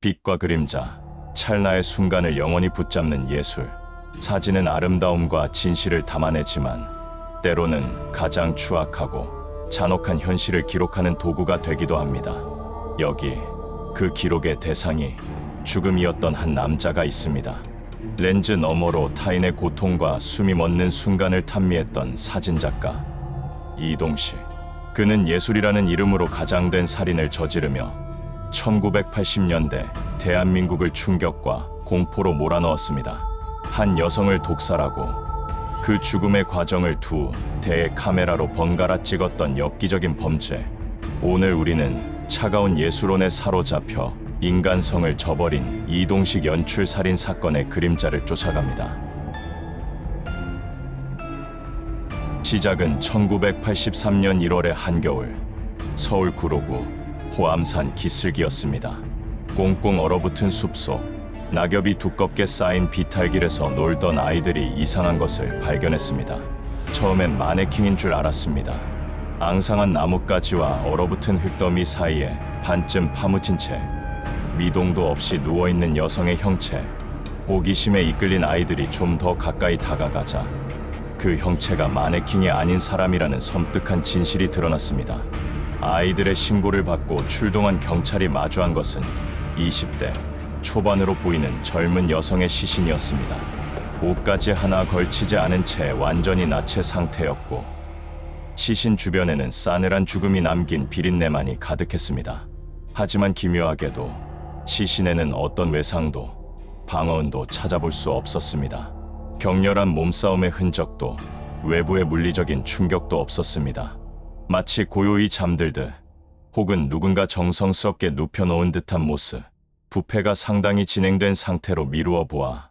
빛과 그림자, 찰나의 순간을 영원히 붙잡는 예술. 사진은 아름다움과 진실을 담아내지만 때로는 가장 추악하고 잔혹한 현실을 기록하는 도구가 되기도 합니다. 여기 그 기록의 대상이 죽음이었던 한 남자가 있습니다. 렌즈 너머로 타인의 고통과 숨이 멎는 순간을 탐미했던 사진작가 이동식. 그는 예술이라는 이름으로 가장된 살인을 저지르며 1980년대 대한민국을 충격과 공포로 몰아넣었습니다. 한 여성을 독살하고 그 죽음의 과정을 두 대의 카메라로 번갈아 찍었던 엽기적인 범죄. 오늘 우리는 차가운 예술혼에 사로잡혀 인간성을 저버린 이동식 연출 살인 사건의 그림자를 쫓아갑니다. 시작은 1983년 1월의 한겨울, 서울 구로구 호암산 기슭이었습니다. 꽁꽁 얼어붙은 숲속, 낙엽이 두껍게 쌓인 비탈길에서 놀던 아이들이 이상한 것을 발견했습니다. 처음엔 마네킹인 줄 알았습니다. 앙상한 나뭇가지와 얼어붙은 흙더미 사이에 반쯤 파묻힌 채 미동도 없이 누워있는 여성의 형체. 호기심에 이끌린 아이들이 좀 더 가까이 다가가자 그 형체가 마네킹이 아닌 사람이라는 섬뜩한 진실이 드러났습니다. 아이들의 신고를 받고 출동한 경찰이 마주한 것은 20대 초반으로 보이는 젊은 여성의 시신이었습니다. 옷까지 하나 걸치지 않은 채 완전히 나체 상태였고 시신 주변에는 싸늘한 죽음이 남긴 비린내만이 가득했습니다. 하지만 기묘하게도 시신에는 어떤 외상도 방어은도 찾아볼 수 없었습니다. 격렬한 몸싸움의 흔적도 외부의 물리적인 충격도 없었습니다. 마치 고요히 잠들듯 혹은 누군가 정성스럽게 눕혀놓은 듯한 모습. 부패가 상당히 진행된 상태로 미루어 보아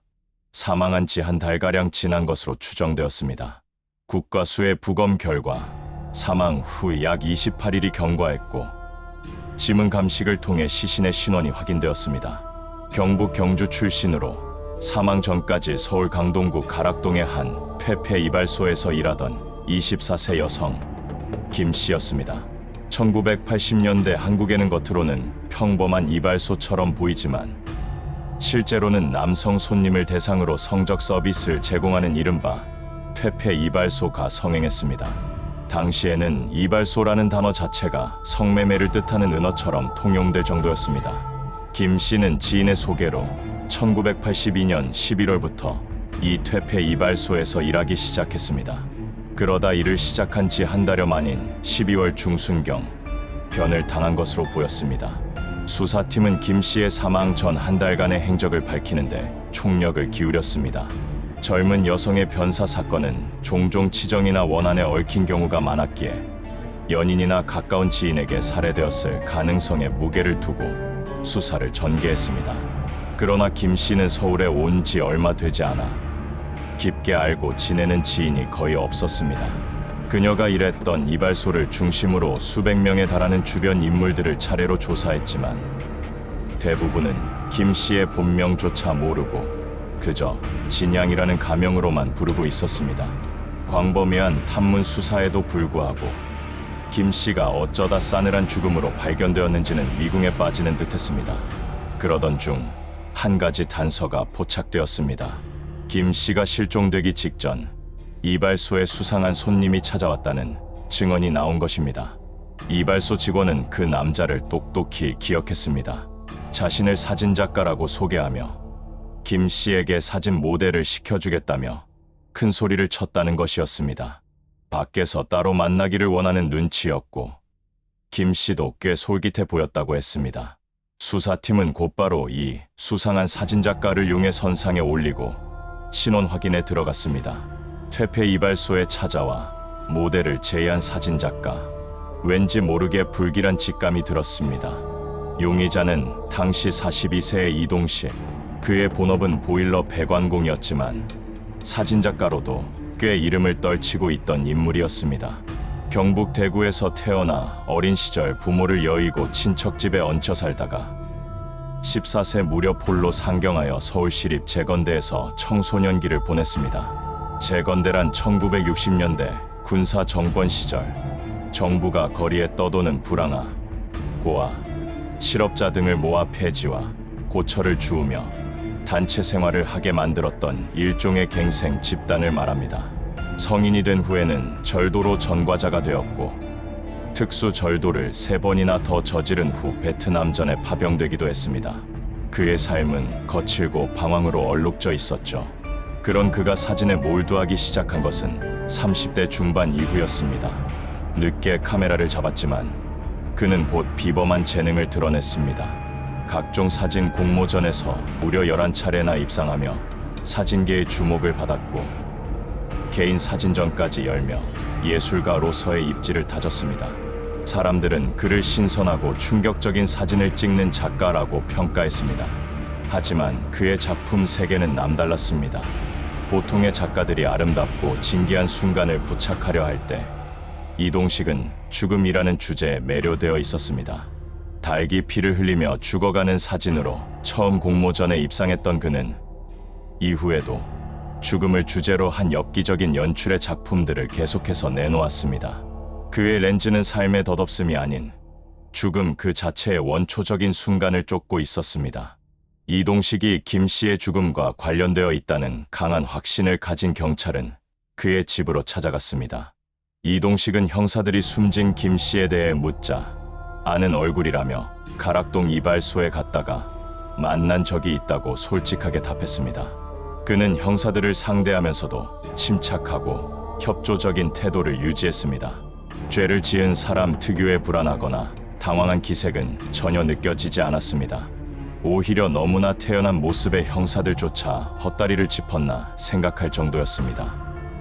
사망한 지 한 달가량 지난 것으로 추정되었습니다. 국과수의 부검 결과 사망 후 약 28일이 경과했고 지문 감식을 통해 시신의 신원이 확인되었습니다. 경북 경주 출신으로 사망 전까지 서울 강동구 가락동의 한 퇴폐 이발소에서 일하던 24세 여성 김 씨였습니다. 1980년대 한국에는 겉으로는 평범한 이발소처럼 보이지만 실제로는 남성 손님을 대상으로 성적 서비스를 제공하는 이른바 퇴폐 이발소가 성행했습니다. 당시에는 이발소라는 단어 자체가 성매매를 뜻하는 은어처럼 통용될 정도였습니다. 김 씨는 지인의 소개로 1982년 11월부터 이 퇴폐 이발소에서 일하기 시작했습니다. 그러다 일을 시작한 지 한 달여 만인 12월 중순경 변을 당한 것으로 보였습니다. 수사팀은 김 씨의 사망 전 한 달간의 행적을 밝히는데 총력을 기울였습니다. 젊은 여성의 변사 사건은 종종 치정이나 원한에 얽힌 경우가 많았기에 연인이나 가까운 지인에게 살해되었을 가능성에 무게를 두고 수사를 전개했습니다. 그러나 김 씨는 서울에 온 지 얼마 되지 않아 깊게 알고 지내는 지인이 거의 없었습니다. 그녀가 일했던 이발소를 중심으로 수백 명에 달하는 주변 인물들을 차례로 조사했지만 대부분은 김 씨의 본명조차 모르고 그저 진양이라는 가명으로만 부르고 있었습니다. 광범위한 탐문 수사에도 불구하고 김 씨가 어쩌다 싸늘한 죽음으로 발견되었는지는 미궁에 빠지는 듯했습니다. 그러던 중 한 가지 단서가 포착되었습니다. 김 씨가 실종되기 직전 이발소에 수상한 손님이 찾아왔다는 증언이 나온 것입니다. 이발소 직원은 그 남자를 똑똑히 기억했습니다. 자신을 사진작가라고 소개하며 김 씨에게 사진 모델을 시켜주겠다며 큰 소리를 쳤다는 것이었습니다. 밖에서 따로 만나기를 원하는 눈치였고 김 씨도 꽤 솔깃해 보였다고 했습니다. 수사팀은 곧바로 이 수상한 사진작가를 용해 선상에 올리고 신원 확인에 들어갔습니다. 퇴폐 이발소에 찾아와 모델을 제의한 사진작가. 왠지 모르게 불길한 직감이 들었습니다. 용의자는 당시 42세의 이동식. 그의 본업은 보일러 배관공이었지만 사진작가로도 꽤 이름을 떨치고 있던 인물이었습니다. 경북 대구에서 태어나 어린 시절 부모를 여의고 친척집에 얹혀 살다가 14세 무렵 홀로 상경하여 서울시립 재건대에서 청소년기를 보냈습니다. 재건대란 1960년대 군사 정권 시절 정부가 거리에 떠도는 불황아, 고아, 실업자 등을 모아 폐지와 고철을 주우며 단체 생활을 하게 만들었던 일종의 갱생 집단을 말합니다. 성인이 된 후에는 절도로 전과자가 되었고 특수 절도를 3번이나 더 저지른 후 베트남전에 파병되기도 했습니다. 그의 삶은 거칠고 방황으로 얼룩져 있었죠. 그런 그가 사진에 몰두하기 시작한 것은 30대 중반 이후였습니다. 늦게 카메라를 잡았지만 그는 곧 비범한 재능을 드러냈습니다. 각종 사진 공모전에서 무려 11차례나 입상하며 사진계의 주목을 받았고 개인 사진전까지 열며 예술가로서의 입지를 다졌습니다. 사람들은 그를 신선하고 충격적인 사진을 찍는 작가라고 평가했습니다. 하지만 그의 작품 세계는 남달랐습니다. 보통의 작가들이 아름답고 진기한 순간을 포착하려 할 때 이동식은 죽음이라는 주제에 매료되어 있었습니다. 달기 피를 흘리며 죽어가는 사진으로 처음 공모전에 입상했던 그는 이후에도 죽음을 주제로 한 엽기적인 연출의 작품들을 계속해서 내놓았습니다. 그의 렌즈는 삶의 덧없음이 아닌 죽음 그 자체의 원초적인 순간을 쫓고 있었습니다. 이동식이 김 씨의 죽음과 관련되어 있다는 강한 확신을 가진 경찰은 그의 집으로 찾아갔습니다. 이동식은 형사들이 숨진 김 씨에 대해 묻자 아는 얼굴이라며 가락동 이발소에 갔다가 만난 적이 있다고 솔직하게 답했습니다. 그는 형사들을 상대하면서도 침착하고 협조적인 태도를 유지했습니다. 죄를 지은 사람 특유의 불안하거나 당황한 기색은 전혀 느껴지지 않았습니다. 오히려 너무나 태연한 모습의 형사들조차 헛다리를 짚었나 생각할 정도였습니다.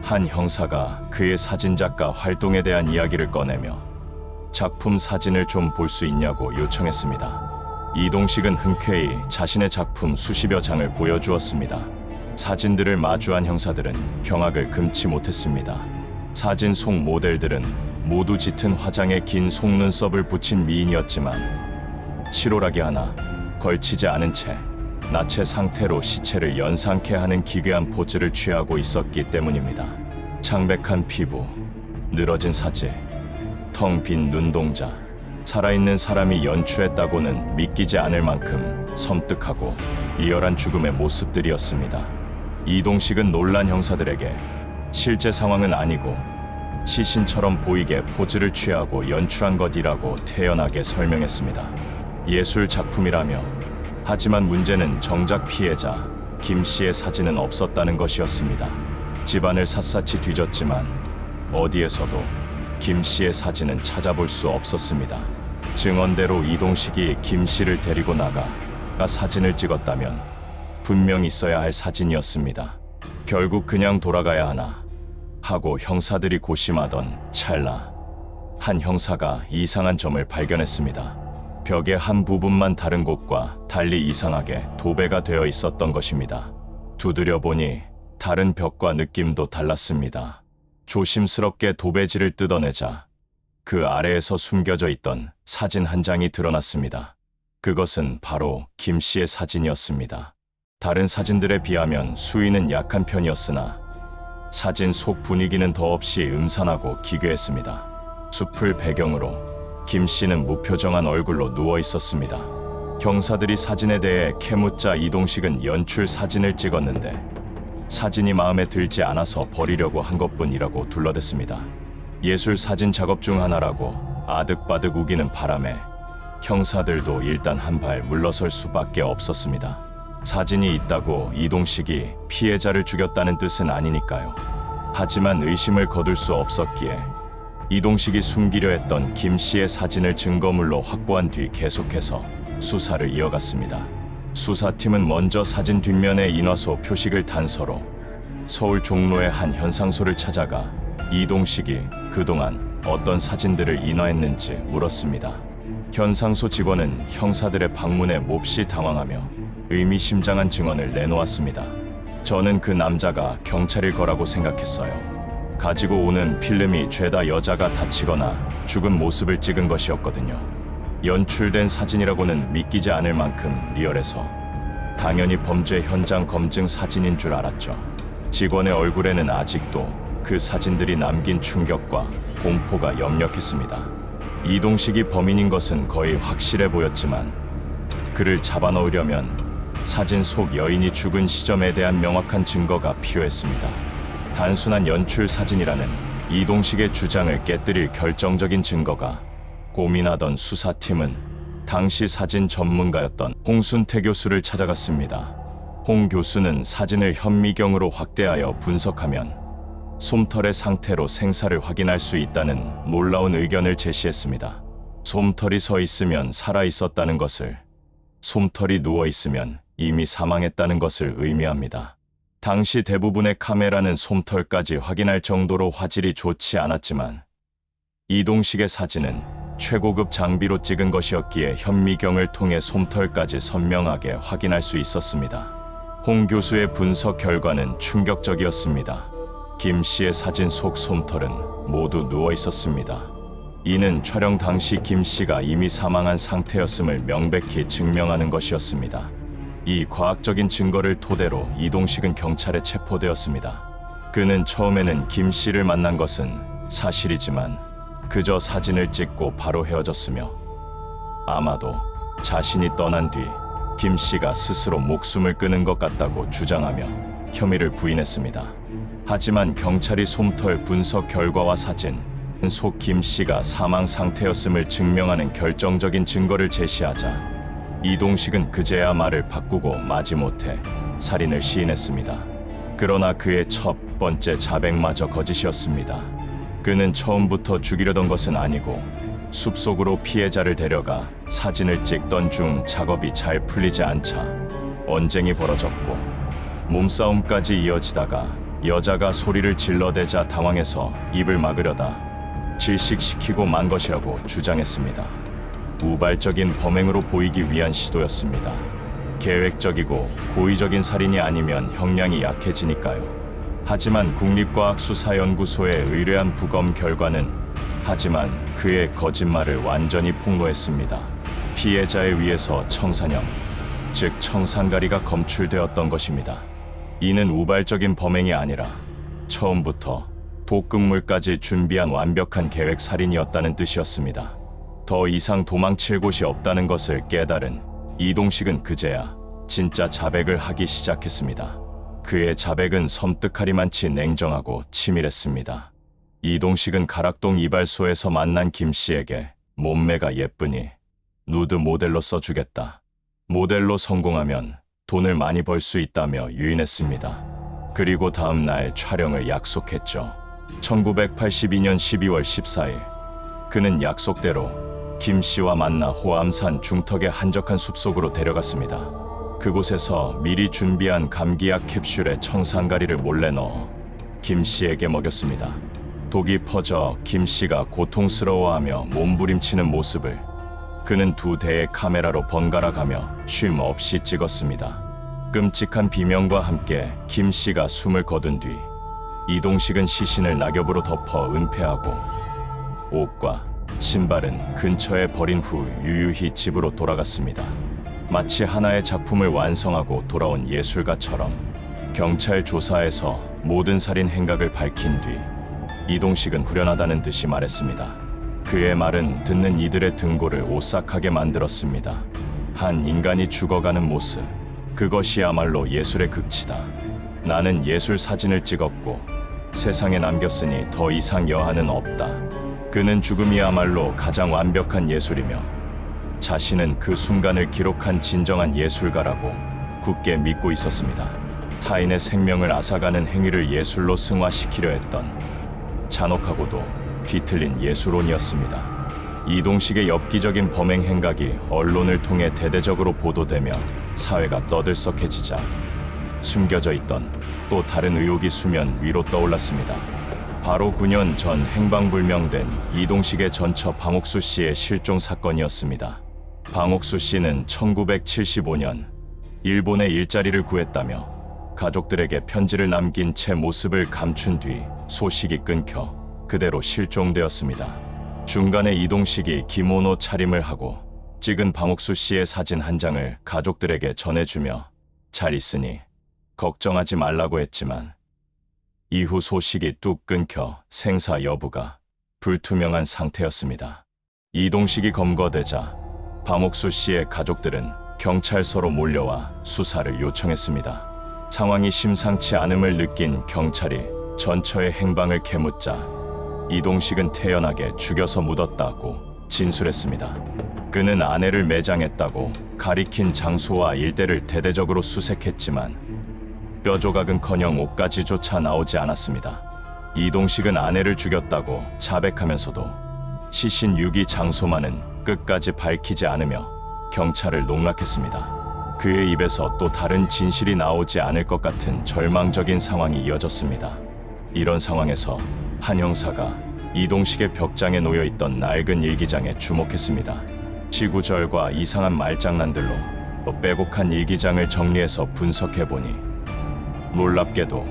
한 형사가 그의 사진작가 활동에 대한 이야기를 꺼내며 작품 사진을 좀 볼 수 있냐고 요청했습니다. 이동식은 흔쾌히 자신의 작품 수십여 장을 보여주었습니다. 사진들을 마주한 형사들은 경악을 금치 못했습니다. 사진 속 모델들은 모두 짙은 화장에 긴 속눈썹을 붙인 미인이었지만 실오라기 하나 걸치지 않은 채 나체 상태로 시체를 연상케 하는 기괴한 포즈를 취하고 있었기 때문입니다. 창백한 피부, 늘어진 사지, 텅 빈 눈동자, 살아있는 사람이 연출했다고는 믿기지 않을 만큼 섬뜩하고 리얼한 죽음의 모습들이었습니다. 이동식은 놀란 형사들에게 실제 상황은 아니고 시신처럼 보이게 포즈를 취하고 연출한 것이라고 태연하게 설명했습니다. 예술 작품이라며 하지만 문제는 정작 피해자 김 씨의 사진은 없었다는 것이었습니다. 집안을 샅샅이 뒤졌지만 어디에서도 김 씨의 사진은 찾아볼 수 없었습니다. 증언대로 이동식이 김 씨를 데리고 나가 사진을 찍었다면 분명 있어야 할 사진이었습니다. 결국 그냥 돌아가야 하나 하고 형사들이 고심하던 찰나 한 형사가 이상한 점을 발견했습니다. 벽의 한 부분만 다른 곳과 달리 이상하게 도배가 되어 있었던 것입니다. 두드려 보니 다른 벽과 느낌도 달랐습니다. 조심스럽게 도배지를 뜯어내자 그 아래에서 숨겨져 있던 사진 한 장이 드러났습니다. 그것은 바로 김 씨의 사진이었습니다. 다른 사진들에 비하면 수위는 약한 편이었으나 사진 속 분위기는 더없이 음산하고 기괴했습니다. 숲을 배경으로 김 씨는 무표정한 얼굴로 누워 있었습니다. 형사들이 사진에 대해 캐묻자 이동식은 연출 사진을 찍었는데 사진이 마음에 들지 않아서 버리려고 한 것뿐이라고 둘러댔습니다. 예술 사진 작업 중 하나라고 아득바득 우기는 바람에 형사들도 일단 한 발 물러설 수밖에 없었습니다. 사진이 있다고 이동식이 피해자를 죽였다는 뜻은 아니니까요. 하지만 의심을 거둘 수 없었기에 이동식이 숨기려 했던 김 씨의 사진을 증거물로 확보한 뒤 계속해서 수사를 이어갔습니다. 수사팀은 먼저 사진 뒷면에 인화소 표식을 단서로 서울 종로의 한 현상소를 찾아가 이동식이 그동안 어떤 사진들을 인화했는지 물었습니다. 현상소 직원은 형사들의 방문에 몹시 당황하며 의미심장한 증언을 내놓았습니다. 저는 그 남자가 경찰일 거라고 생각했어요. 가지고 오는 필름이 죄다 여자가 다치거나 죽은 모습을 찍은 것이었거든요. 연출된 사진이라고는 믿기지 않을 만큼 리얼해서 당연히 범죄 현장 검증 사진인 줄 알았죠. 직원의 얼굴에는 아직도 그 사진들이 남긴 충격과 공포가 역력했습니다. 이동식이 범인인 것은 거의 확실해 보였지만 그를 잡아넣으려면 사진 속 여인이 죽은 시점에 대한 명확한 증거가 필요했습니다. 단순한 연출 사진이라는 이동식의 주장을 깨뜨릴 결정적인 증거가 고민하던 수사팀은 당시 사진 전문가였던 홍순태 교수를 찾아갔습니다. 홍 교수는 사진을 현미경으로 확대하여 분석하면 솜털의 상태로 생사를 확인할 수 있다는 놀라운 의견을 제시했습니다. 솜털이 서 있으면 살아 있었다는 것을, 솜털이 누워 있으면 이미 사망했다는 것을 의미합니다. 당시 대부분의 카메라는 솜털까지 확인할 정도로 화질이 좋지 않았지만 이동식의 사진은 최고급 장비로 찍은 것이었기에 현미경을 통해 솜털까지 선명하게 확인할 수 있었습니다. 홍 교수의 분석 결과는 충격적이었습니다. 김 씨의 사진 속 솜털은 모두 누워 있었습니다. 이는 촬영 당시 김 씨가 이미 사망한 상태였음을 명백히 증명하는 것이었습니다. 이 과학적인 증거를 토대로 이동식은 경찰에 체포되었습니다. 그는 처음에는 김 씨를 만난 것은 사실이지만 그저 사진을 찍고 바로 헤어졌으며 아마도 자신이 떠난 뒤 김 씨가 스스로 목숨을 끊은 것 같다고 주장하며 혐의를 부인했습니다. 하지만 경찰이 솜털 분석 결과와 사진 속 김 씨가 사망 상태였음을 증명하는 결정적인 증거를 제시하자 이동식은 그제야 말을 바꾸고 마지못해 살인을 시인했습니다. 그러나 그의 첫 번째 자백마저 거짓이었습니다. 그는 처음부터 죽이려던 것은 아니고 숲속으로 피해자를 데려가 사진을 찍던 중 작업이 잘 풀리지 않자 언쟁이 벌어졌고 몸싸움까지 이어지다가 여자가 소리를 질러대자 당황해서 입을 막으려다 질식시키고 만 것이라고 주장했습니다. 우발적인 범행으로 보이기 위한 시도였습니다. 계획적이고 고의적인 살인이 아니면 형량이 약해지니까요. 하지만 국립과학수사연구소의 의뢰한 부검 결과는 하지만 그의 거짓말을 완전히 폭로했습니다. 피해자에 의해서 청산염, 즉 청산가리가 검출되었던 것입니다. 이는 우발적인 범행이 아니라 처음부터 독극물까지 준비한 완벽한 계획 살인이었다는 뜻이었습니다. 더 이상 도망칠 곳이 없다는 것을 깨달은 이동식은 그제야 진짜 자백을 하기 시작했습니다. 그의 자백은 섬뜩하리만치 냉정하고 치밀했습니다. 이동식은 가락동 이발소에서 만난 김 씨에게 몸매가 예쁘니 누드 모델로 써주겠다. 모델로 성공하면 돈을 많이 벌 수 있다며 유인했습니다. 그리고 다음 날 촬영을 약속했죠. 1982년 12월 14일 그는 약속대로 김 씨와 만나 호암산 중턱의 한적한 숲속으로 데려갔습니다. 그곳에서 미리 준비한 감기약 캡슐에 청산가리를 몰래 넣어 김 씨에게 먹였습니다. 독이 퍼져 김 씨가 고통스러워하며 몸부림치는 모습을 그는 2대의 카메라로 번갈아가며 쉼 없이 찍었습니다. 끔찍한 비명과 함께 김 씨가 숨을 거둔 뒤 이동식은 시신을 낙엽으로 덮어 은폐하고 옷과 신발은 근처에 버린 후 유유히 집으로 돌아갔습니다. 마치 하나의 작품을 완성하고 돌아온 예술가처럼 경찰 조사에서 모든 살인 행각을 밝힌 뒤 이동식은 후련하다는 듯이 말했습니다. 그의 말은 듣는 이들의 등골을 오싹하게 만들었습니다. 한 인간이 죽어가는 모습, 그것이야말로 예술의 극치다. 나는 예술 사진을 찍었고 세상에 남겼으니 더 이상 여한은 없다. 그는 죽음이야말로 가장 완벽한 예술이며 자신은 그 순간을 기록한 진정한 예술가라고 굳게 믿고 있었습니다. 타인의 생명을 앗아가는 행위를 예술로 승화시키려 했던 잔혹하고도 뒤틀린 예술론이었습니다. 이동식의 엽기적인 범행 행각이 언론을 통해 대대적으로 보도되며 사회가 떠들썩해지자 숨겨져 있던 또 다른 의혹이 수면 위로 떠올랐습니다. 바로 9년 전 행방불명된 이동식의 전처 방옥수 씨의 실종 사건이었습니다. 방옥수 씨는 1975년 일본에 일자리를 구했다며 가족들에게 편지를 남긴 채 모습을 감춘 뒤 소식이 끊겨 그대로 실종되었습니다. 중간에 이동식이 기모노 차림을 하고 찍은 방옥수 씨의 사진 한 장을 가족들에게 전해주며 잘 있으니 걱정하지 말라고 했지만 이후 소식이 뚝 끊겨 생사 여부가 불투명한 상태였습니다. 이동식이 검거되자 방옥수 씨의 가족들은 경찰서로 몰려와 수사를 요청했습니다. 상황이 심상치 않음을 느낀 경찰이 전처의 행방을 캐묻자 이동식은 태연하게 죽여서 묻었다고 진술했습니다. 그는 아내를 매장했다고 가리킨 장소와 일대를 대대적으로 수색했지만 뼈조각은커녕 옷가지조차 나오지 않았습니다. 이동식은 아내를 죽였다고 자백하면서도 시신 유기 장소만은 끝까지 밝히지 않으며 경찰을 농락했습니다. 그의 입에서 또 다른 진실이 나오지 않을 것 같은 절망적인 상황이 이어졌습니다. 이런 상황에서 한 형사가 이동식의 벽장에 놓여있던 낡은 일기장에 주목했습니다. 지구절과 이상한 말장난들로 또 빼곡한 일기장을 정리해서 분석해보니 놀랍게도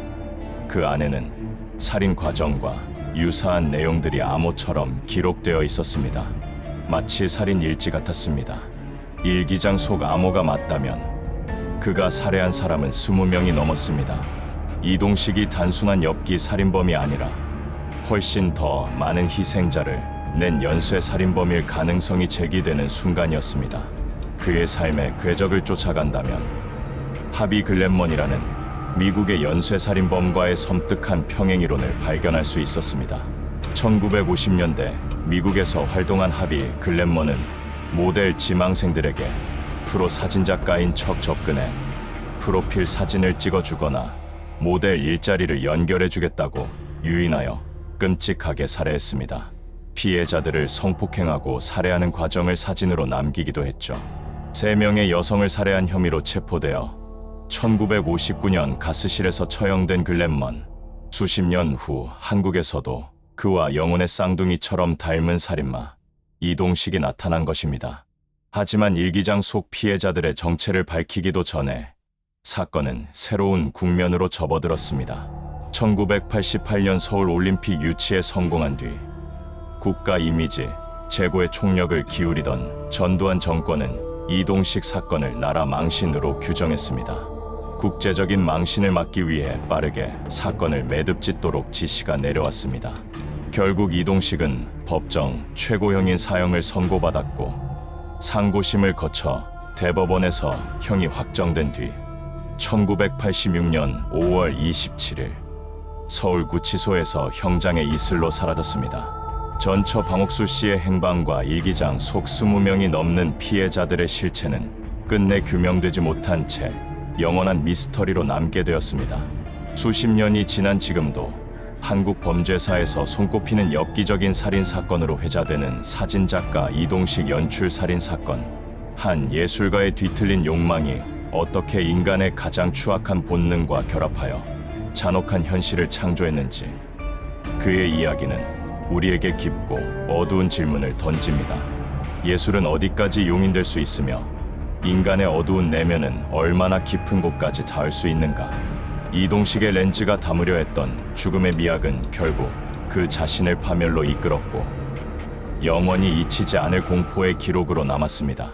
그 안에는 살인 과정과 유사한 내용들이 암호처럼 기록되어 있었습니다. 마치 살인 일지 같았습니다. 일기장 속 암호가 맞다면 그가 살해한 사람은 20명이 넘었습니다. 이동식이 단순한 엽기 살인범이 아니라 훨씬 더 많은 희생자를 낸 연쇄 살인범일 가능성이 제기되는 순간이었습니다. 그의 삶의 궤적을 쫓아간다면 하비 글렌먼이라는 미국의 연쇄 살인범과의 섬뜩한 평행 이론을 발견할 수 있었습니다. 1950년대 미국에서 활동한 하비 글렌먼은 모델 지망생들에게 프로 사진작가인 척 접근해 프로필 사진을 찍어주거나 모델 일자리를 연결해주겠다고 유인하여 끔찍하게 살해했습니다. 피해자들을 성폭행하고 살해하는 과정을 사진으로 남기기도 했죠. 3명의 여성을 살해한 혐의로 체포되어 1959년 가스실에서 처형된 글렌먼. 수십 년 후 한국에서도 그와 영혼의 쌍둥이처럼 닮은 살인마 이동식이 나타난 것입니다. 하지만 일기장 속 피해자들의 정체를 밝히기도 전에 사건은 새로운 국면으로 접어들었습니다. 1988년 서울 올림픽 유치에 성공한 뒤 국가 이미지 제고에 총력을 기울이던 전두환 정권은 이동식 사건을 나라 망신으로 규정했습니다. 국제적인 망신을 막기 위해 빠르게 사건을 매듭짓도록 지시가 내려왔습니다. 결국 이동식은 법정 최고형인 사형을 선고받았고 상고심을 거쳐 대법원에서 형이 확정된 뒤 1986년 5월 27일 서울구치소에서 형장의 이슬로 사라졌습니다. 전처 방옥수 씨의 행방과 일기장 속 20명이 넘는 피해자들의 실체는 끝내 규명되지 못한 채 영원한 미스터리로 남게 되었습니다. 수십 년이 지난 지금도 한국 범죄사에서 손꼽히는 엽기적인 살인 사건으로 회자되는 사진작가 이동식 연출 살인 사건. 한 예술가의 뒤틀린 욕망이 어떻게 인간의 가장 추악한 본능과 결합하여 잔혹한 현실을 창조했는지, 그의 이야기는 우리에게 깊고 어두운 질문을 던집니다. 예술은 어디까지 용인될 수 있으며 인간의 어두운 내면은 얼마나 깊은 곳까지 닿을 수 있는가? 이동식의 렌즈가 담으려 했던 죽음의 미학은 결국 그 자신을 파멸로 이끌었고 영원히 잊히지 않을 공포의 기록으로 남았습니다.